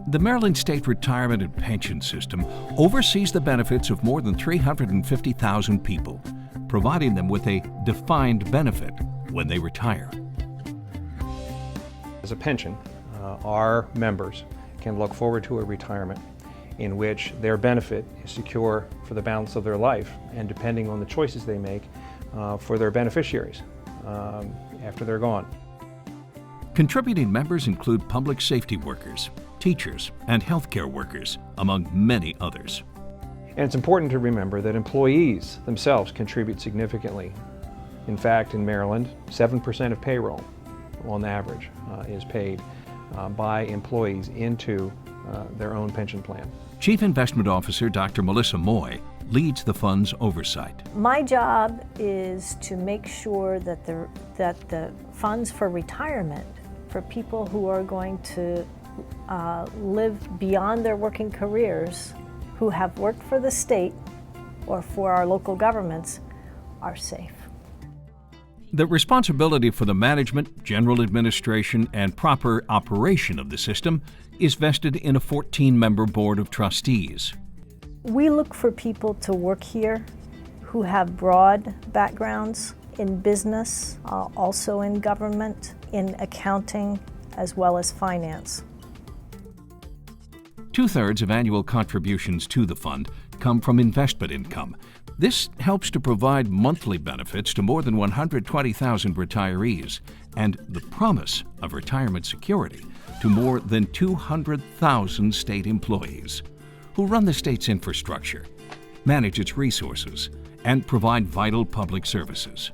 The Maryland State Retirement and Pension System oversees the benefits of more than 350,000 people, providing them with a defined benefit when they retire. As a pension, our members can look forward to a retirement in which their benefit is secure for the balance of their life, and depending on the choices they make, for their beneficiaries after they're gone. Contributing members include public safety workers, teachers, and healthcare workers, among many others. And it's important to remember that employees themselves contribute significantly. In fact, in Maryland, 7% of payroll, on average, is paid by employees into their own pension plan. Chief Investment Officer Dr. Melissa Moye leads the fund's oversight. My job is to make sure that the funds for retirement for people who are going to live beyond their working careers, who have worked for the state or for our local governments, are safe. The responsibility for the management, general administration, and proper operation of the system is vested in a 14-member board of trustees. We look for people to work here who have broad backgrounds in business, also in government, in accounting, as well as finance. 2/3 of annual contributions to the fund come from investment income. This helps to provide monthly benefits to more than 120,000 retirees and the promise of retirement security to more than 200,000 state employees who run the state's infrastructure, manage its resources, and provide vital public services.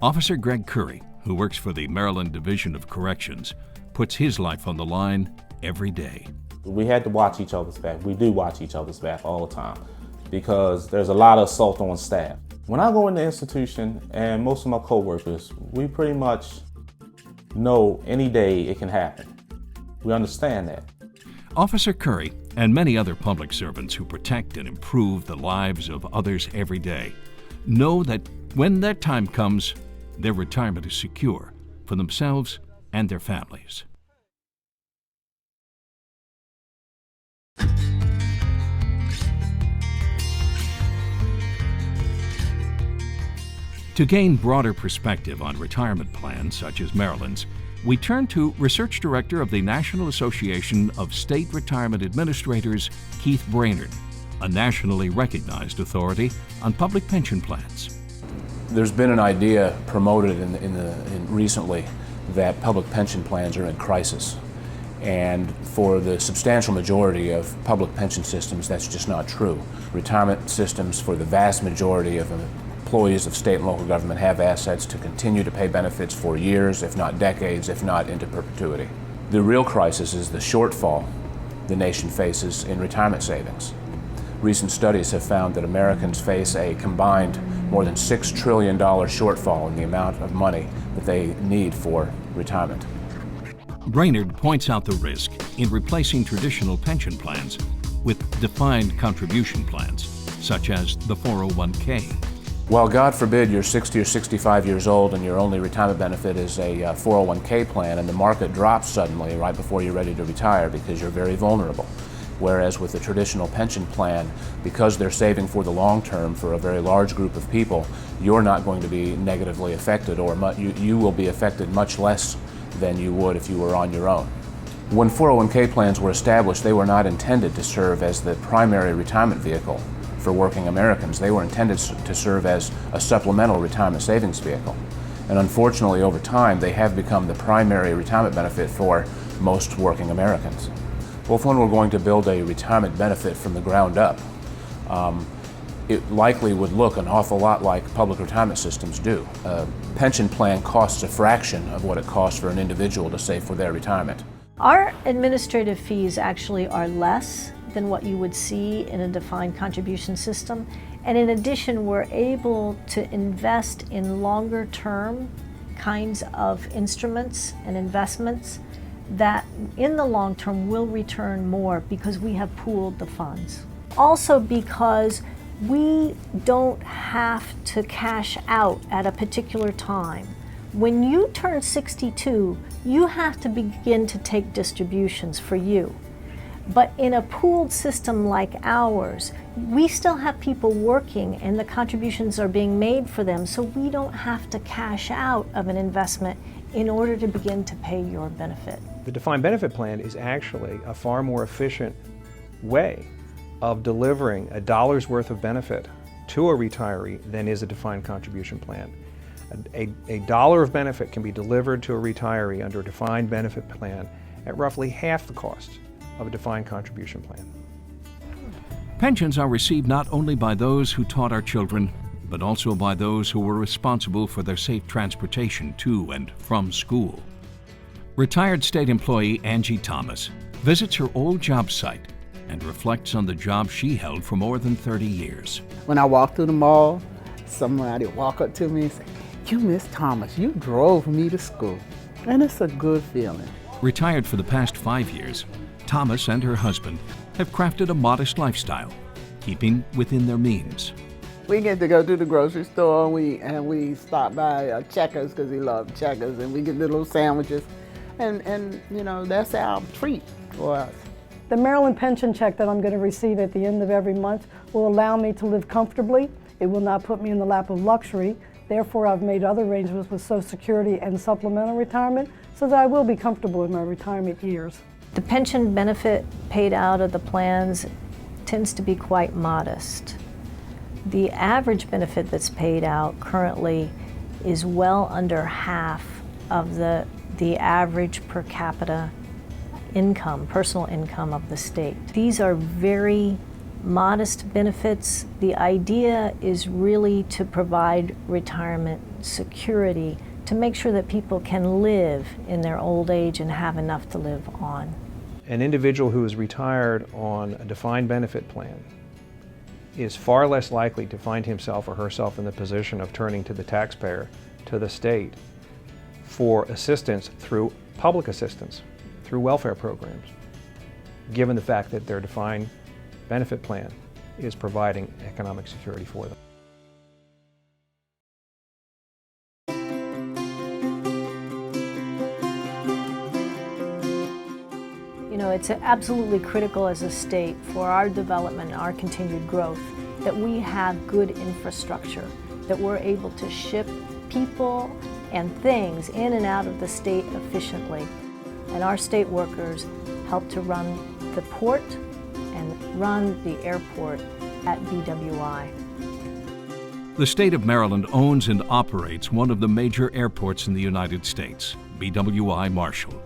Officer Greg Currie, who works for the Maryland Division of Corrections, puts his life on the line every day. We had to watch each other's back. We do watch each other's back all the time because there's a lot of assault on staff. When I go in the institution, and most of my coworkers, we pretty much know any day it can happen. We understand that. Officer Currie and many other public servants who protect and improve the lives of others every day know that when that time comes, their retirement is secure for themselves and their families. To gain broader perspective on retirement plans such as Maryland's, we turn to Research Director of the National Association of State Retirement Administrators, Keith Brainard, a nationally recognized authority on public pension plans. There's been an idea promoted recently that public pension plans are in crisis. And for the substantial majority of public pension systems, that's just not true. Retirement systems for the vast majority of employees of state and local government have assets to continue to pay benefits for years, if not decades, if not into perpetuity. The real crisis is the shortfall the nation faces in retirement savings. Recent studies have found that Americans face a combined more than $6 trillion shortfall in the amount of money that they need for retirement. Brainard points out the risk in replacing traditional pension plans with defined contribution plans, such as the 401k. While God forbid you're 60 or 65 years old and your only retirement benefit is a 401k plan and the market drops suddenly right before you're ready to retire because you're very vulnerable. Whereas with a traditional pension plan, because they're saving for the long term for a very large group of people, you're not going to be negatively affected, or you will be affected much less than you would if you were on your own. When 401k plans were established, they were not intended to serve as the primary retirement vehicle for working Americans. They were intended to serve as a supplemental retirement savings vehicle. And unfortunately, over time, they have become the primary retirement benefit for most working Americans. Well, if one were going to build a retirement benefit from the ground up, it likely would look an awful lot like public retirement systems do. A pension plan costs a fraction of what it costs for an individual to save for their retirement. Our administrative fees actually are less than what you would see in a defined contribution system. And in addition, we're able to invest in longer term kinds of instruments and investments that in the long term will return more because we have pooled the funds. Also because we don't have to cash out at a particular time. When you turn 62, you have to begin to take distributions for you. But in a pooled system like ours, we still have people working and the contributions are being made for them, so we don't have to cash out of an investment in order to begin to pay your benefit. The defined benefit plan is actually a far more efficient way of delivering a dollar's worth of benefit to a retiree than is a defined contribution plan. A dollar of benefit can be delivered to a retiree under a defined benefit plan at roughly half the cost of a defined contribution plan. Pensions are received not only by those who taught our children, but also by those who were responsible for their safe transportation to and from school. Retired state employee Angie Thomas visits her old job site and reflects on the job she held for more than 30 years. When I walk through the mall, somebody would walk up to me and say, "You Miss Thomas, you drove me to school." And it's a good feeling. Retired for the past 5 years, Thomas and her husband have crafted a modest lifestyle, keeping within their means. We get to go to the grocery store and we stop by Checkers because we love Checkers, and we get the little sandwiches, and you know, that's our treat for us. The Maryland pension check that I'm going to receive at the end of every month will allow me to live comfortably. It will not put me in the lap of luxury. Therefore, I've made other arrangements with Social Security and supplemental retirement so that I will be comfortable in my retirement years. The pension benefit paid out of the plans tends to be quite modest. The average benefit that's paid out currently is well under half of the average per capita income, personal income of the state. These are very modest benefits. The idea is really to provide retirement security, to make sure that people can live in their old age and have enough to live on. An individual who is retired on a defined benefit plan is far less likely to find himself or herself in the position of turning to the taxpayer, to the state, for assistance through public assistance, through welfare programs, given the fact that their defined benefit plan is providing economic security for them. You know, it's absolutely critical as a state for our development and our continued growth that we have good infrastructure, that we're able to ship people and things in and out of the state efficiently. And our state workers help to run the port and run the airport at BWI. The state of Maryland owns and operates one of the major airports in the United States, BWI Marshall.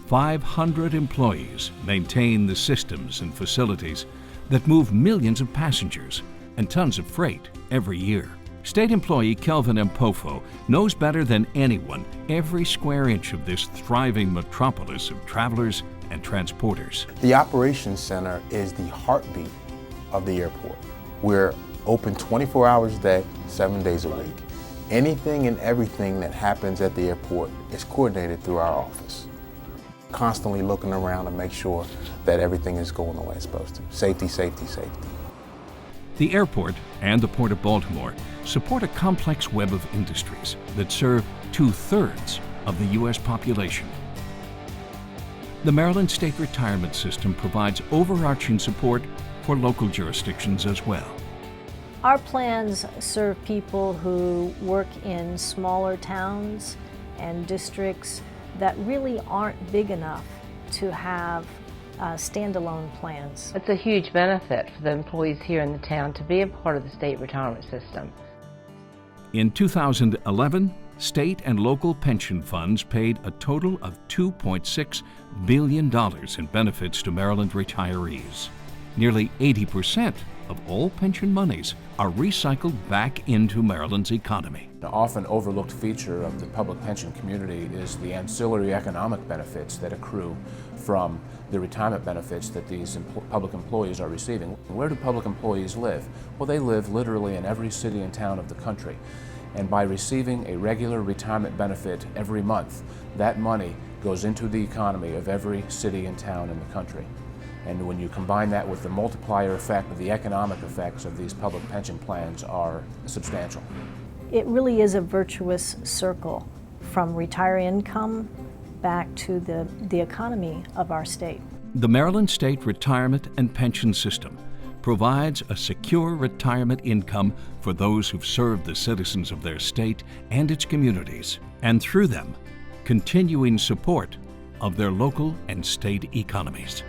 500 employees maintain the systems and facilities that move millions of passengers and tons of freight every year. State employee Kelvin Ampofo knows better than anyone every square inch of this thriving metropolis of travelers and transporters. The Operations Center is the heartbeat of the airport. We're open 24 hours a day, 7 days a week. Anything and everything that happens at the airport is coordinated through our office. Constantly looking around to make sure that everything is going the way it's supposed to. Safety, safety, safety. The airport and the Port of Baltimore support a complex web of industries that serve 2/3 of the U.S. population. The Maryland State Retirement System provides overarching support for local jurisdictions as well. Our plans serve people who work in smaller towns and districts that really aren't big enough to have standalone plans. It's a huge benefit for the employees here in the town to be a part of the state retirement system. In 2011, state and local pension funds paid a total of $2.6 billion in benefits to Maryland retirees. Nearly 80% of all pension monies are recycled back into Maryland's economy. An often overlooked feature of the public pension community is the ancillary economic benefits that accrue from the retirement benefits that these public employees are receiving. Where do public employees live? Well, they live literally in every city and town of the country. And by receiving a regular retirement benefit every month, that money goes into the economy of every city and town in the country. And when you combine that with the multiplier effect, the economic effects of these public pension plans are substantial. It really is a virtuous circle from retiree income back to the economy of our state. The Maryland State Retirement and Pension System provides a secure retirement income for those who've served the citizens of their state and its communities, and through them, continuing support of their local and state economies.